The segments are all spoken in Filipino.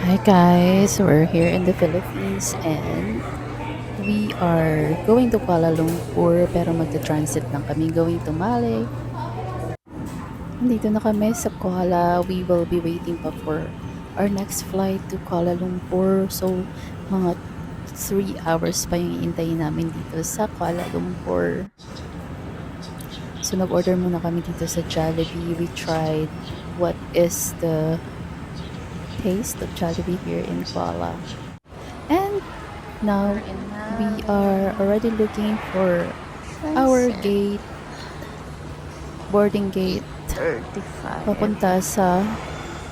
Hi guys, we're here in the Philippines and we are going to Kuala Lumpur pero magta-transit lang kami going to Male. Nandito na kami sa Kuala. We will be waiting pa for our next flight to Kuala Lumpur. So mga 3 hours pa yung iintayin namin dito sa Kuala Lumpur. So nag-order muna kami dito sa Jollibee. We tried what is the taste of Jollibee here in Kuala. And now we are already looking for our gate, boarding gate, 35. papunta sa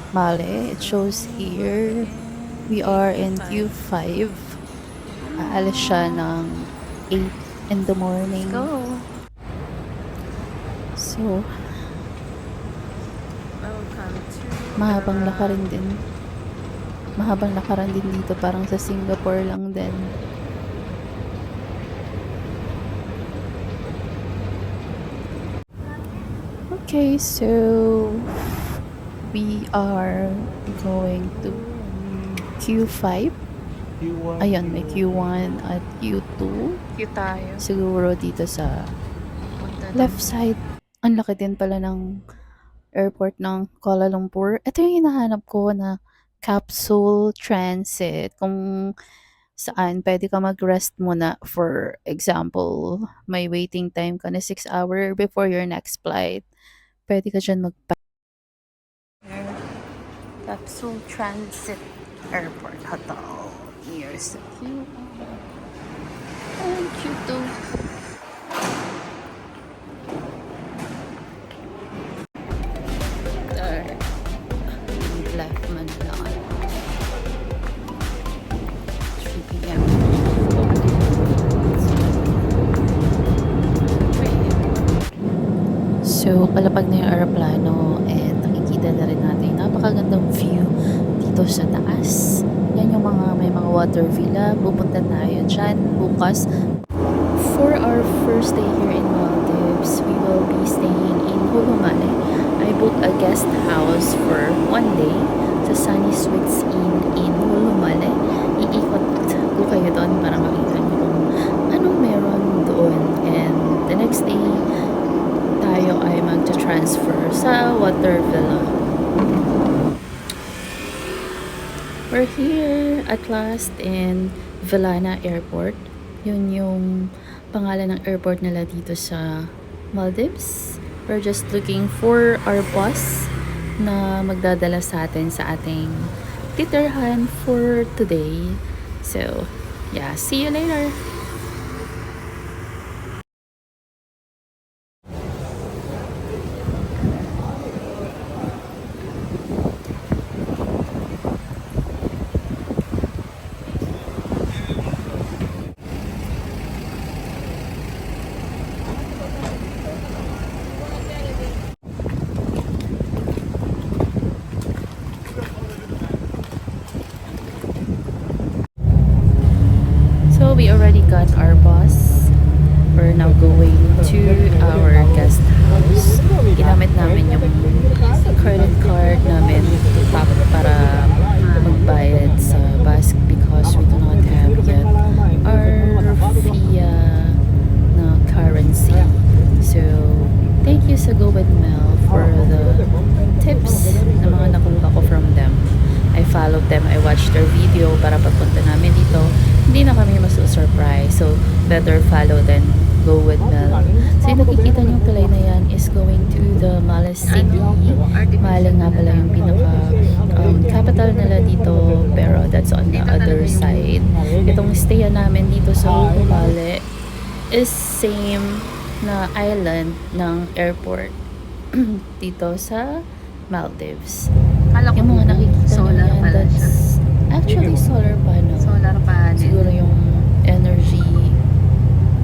Male. It shows here we are in Q5. Aalis siya ng 8 in the morning. Go. So, Welcome to mahabang lakarin din. Mahabang lakaran din dito, parang sa Singapore lang din. Okay, so we are going to Q5. Ayun, may Q1 at Q2. Q tayo. Siguro dito sa Punta left side. Ang laki din pala ng airport ng Kuala Lumpur. Ito yung hinahanap ko na capsule transit. Kung saan pwede ka mag-rest muna. For example, may waiting time ka na 6 hour before your next flight. Pwede ka dyan Capsule Transit Airport Hotel near sa Q1 and Q2. There. Left man lang. 3 p.m. So, palapag na yung aeroplano and nakikita na rin natin yung napakagandang view dito sa taas. Yan yung may mga water villa. Pupunta tayo dyan bukas. For our first day here in Maldives, we will be staying in Hulumale. I booked a guest house for 1 day sa Sunny Suites Inn in Hulumale. Iikot ko kayo doon para makita nyo kung anong meron doon. And the next day, tayo ay magta-transfer sa water villa. We're here at last in Villana Airport. Yun yung pangalan ng airport nila dito sa Maldives. We're just looking for our bus na magdadala sa atin sa ating titirhan for today. So, yeah, see you later! So we already got our bus. We're now going to our guest house. Ginamit namin yung credit card namin para magbayad sa bus because we do not have yet our FIA na currency. So, thank you sa Go With Mel for the tips na mga nakuha ko from them. I followed them, I watched their video para pagpunta namin dito. Hindi na kami masu-surprise. So, better follow than go with Mel. So, yung nakikita niyong tulay na yan is going to the Male City. Male nga pala yung pinaka capital nila dito, pero that's on the other side. Itong stayan namin dito sa Male is same na island ng airport dito sa Maldives. Yung mga nakikita solar nyo yan, pala siya. that's actually solar panel. Solar panel. Siguro yung energy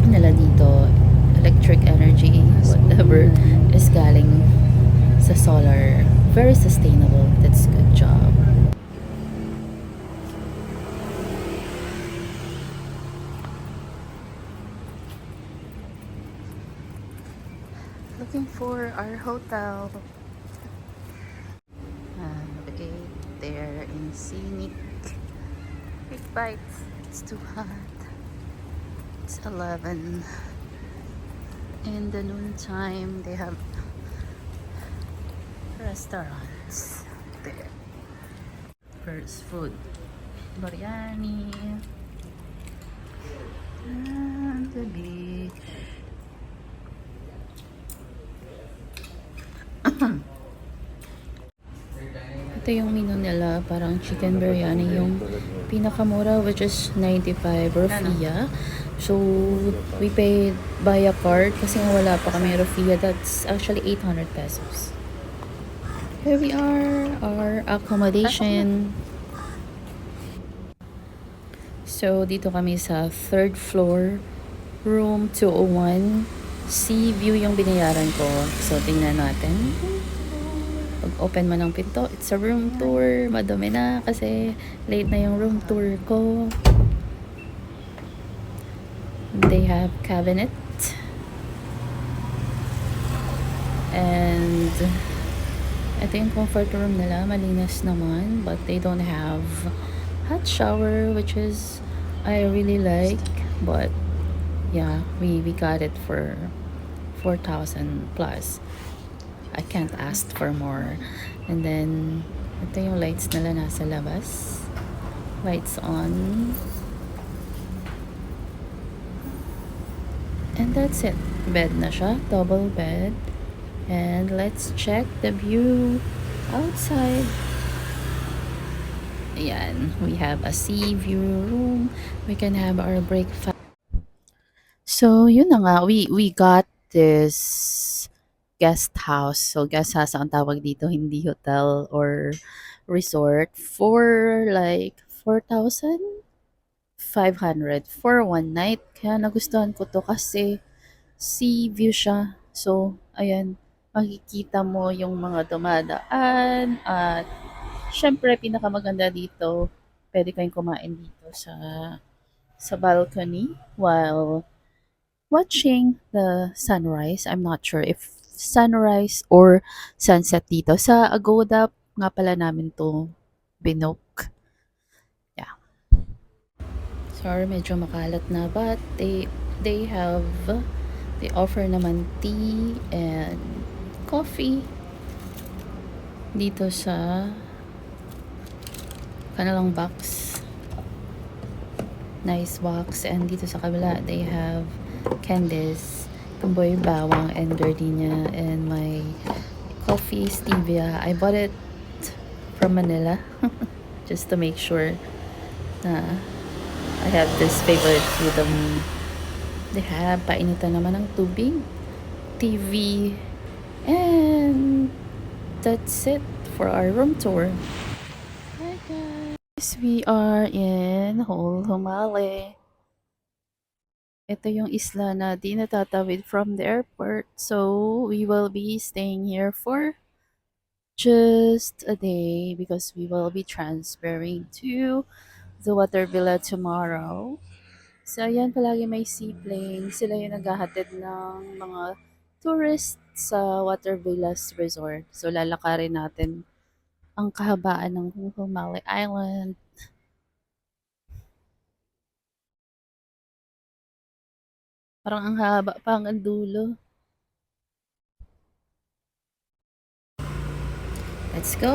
nila dito, electric energy, whatever, is galing sa solar. Very sustainable. That's a good job. Looking for our hotel. Okay, there. here in Scenic. Big bites. It's too hot. It's 11. In the noontime, they have restaurants there. First food. Biryani. And the beach. Ito yung menu nila, parang chicken biryani yung pinakamura, which is 95 rupiah. So we paid by a card kasi nga wala pa kami rupiah. That's actually 800 pesos. Here we are, our accommodation. So dito kami sa third floor, room 201. Sea view yung binayaran ko. So tingnan natin. Pag open mo ng pinto, it's a room tour. Madumi na kasi late na yung room tour ko. They have cabinet. And ito yung comfort room nila. Malinis naman. But they don't have hot shower, which is I really like. But yeah, we got it for 4,000 plus. I can't ask for more. And then ito yung lights nila nasa labas. Lights on. And that's it. Bed na siya. Double bed. And let's check the view outside. Ayan. We have a sea view room. We can have our breakfast. So, yun na nga. We got this guest house. So, guest house ang tawag dito. Hindi hotel or resort. For like 4,500 for one night. Kaya nagustuhan ko to kasi sea view siya. So, ayan, makikita mo yung mga dumadaan at syempre pinakamaganda dito, pwede kayong kumain dito sa balcony while watching the sunrise. I'm not sure if sunrise or sunset dito. Sa Agoda nga pala namin to binook. Yeah. Sorry, medyo makalat na but they offer naman tea and coffee dito sa kanilang box. Nice box. And dito sa kabila, they have candies, tumboy bawang and gardenia, and my coffee stevia. I bought it from Manila just to make sure na I have this favorite food of me. They have painitan naman ng tubig, TV, and that's it for our room tour. Hi guys! We are in Hol Humale. Ito yung isla na di natatawid from the airport. So, we will be staying here for just a day because we will be transferring to the Water Villa tomorrow. So, ayan, palagi may seaplane. Sila yung naghahatid ng mga tourists sa Water Villas Resort. So, lalakarin natin ang kahabaan ng Humali Island. Parang ang haba pa hanggang dulo. Let's go!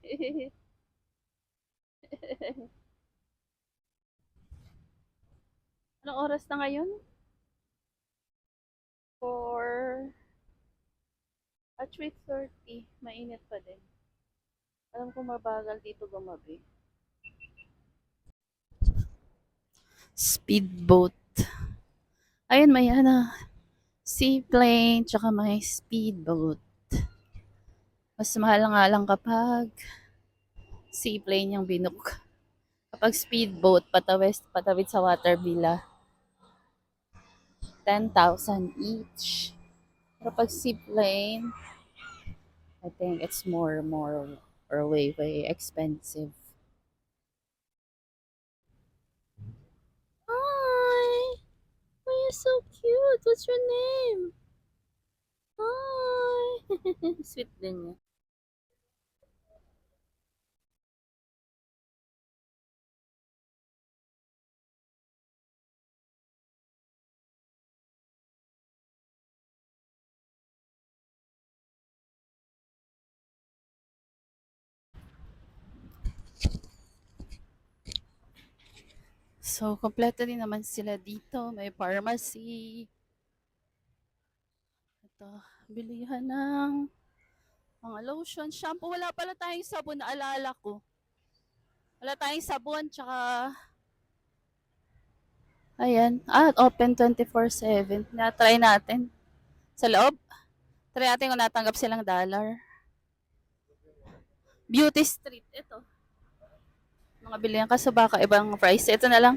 Yay! Anong oras na ngayon? For at 3:30. Mainit pa din. Alam ko mabagal dito gumabi. Speedboat. Ayun, may seaplane, tsaka may speedboat. Mas mahal nga lang kapag seaplane yung binook. Kapag speedboat, patawid sa water villa, 10,000 each. Pero pag seaplane, I think it's more or way expensive. Hi, oh, you're so cute. What's your name? Hi. Sweet din niya. So, kompleto din naman sila dito. May pharmacy. Ito, bilihan ng mga lotion, shampoo. Wala pala tayong sabon, naalala ko. Wala tayong sabon, tsaka, ayan. Open 24/7. Na-try natin. Sa loob. Try natin kung natanggap silang dollar. Beauty Street. Ito. Mga bilihan kaso baka ibang price. Ito na lang.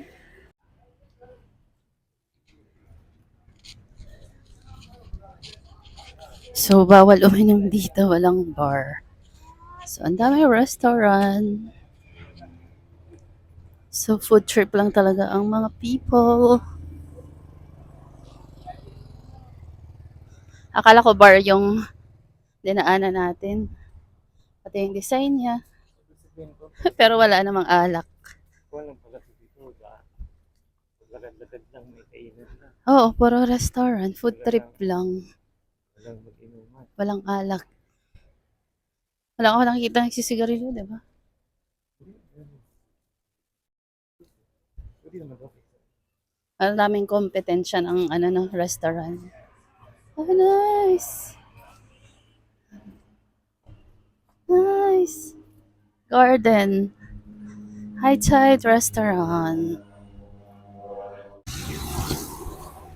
So, bawal uminom dito. Walang bar. So, ang dami restaurant. So, food trip lang talaga ang mga people. Akala ko bar yung dinaanan natin. Pati yung design niya. Pero wala namang alak. Walang pala dito, lagad-lagad lang may kainan na. Oo, puro restaurant. Food trip lang. Walang mag-inuman. Walang alak. Wala ako nakikita nagsisigarilyo, di ba? Pwede naman okay. Ang daming kompetensya ng no, restaurant. Oh, nice. Nice. Garden. High Tide Restaurant.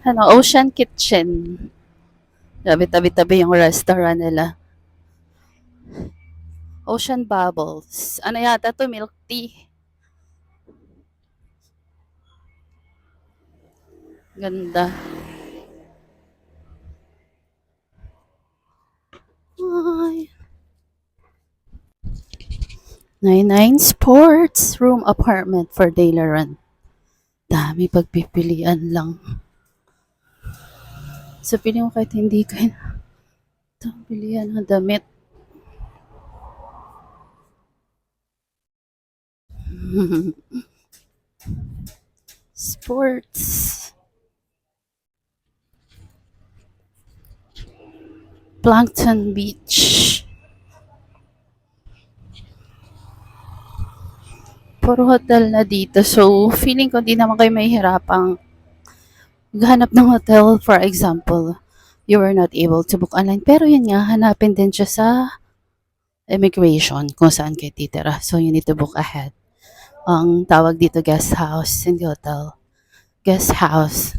Ano, Ocean Kitchen. Tabi-tabi-tabi yung restaurant nila. Ocean Bubbles. Ano yata to? Milk tea. Ganda. Ay. 99 Sports Room Apartment for daily rent. Dami pagpipilian lang. So, pili mo kahit hindi ka ito, pilihan ng damit. Sports. Plankton Beach. Puro hotel na dito. So, feeling ko di naman kayo mahihirapang maghanap ng hotel. For example, you were not able to book online. Pero yun nga, hanapin din siya sa immigration kung saan kayo titira. So, you need to book ahead. Ang tawag dito guest house, hindi hotel. Guest house.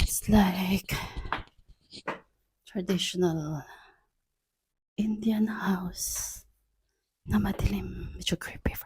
It's like traditional Indian house na madilim. Medyo creepy.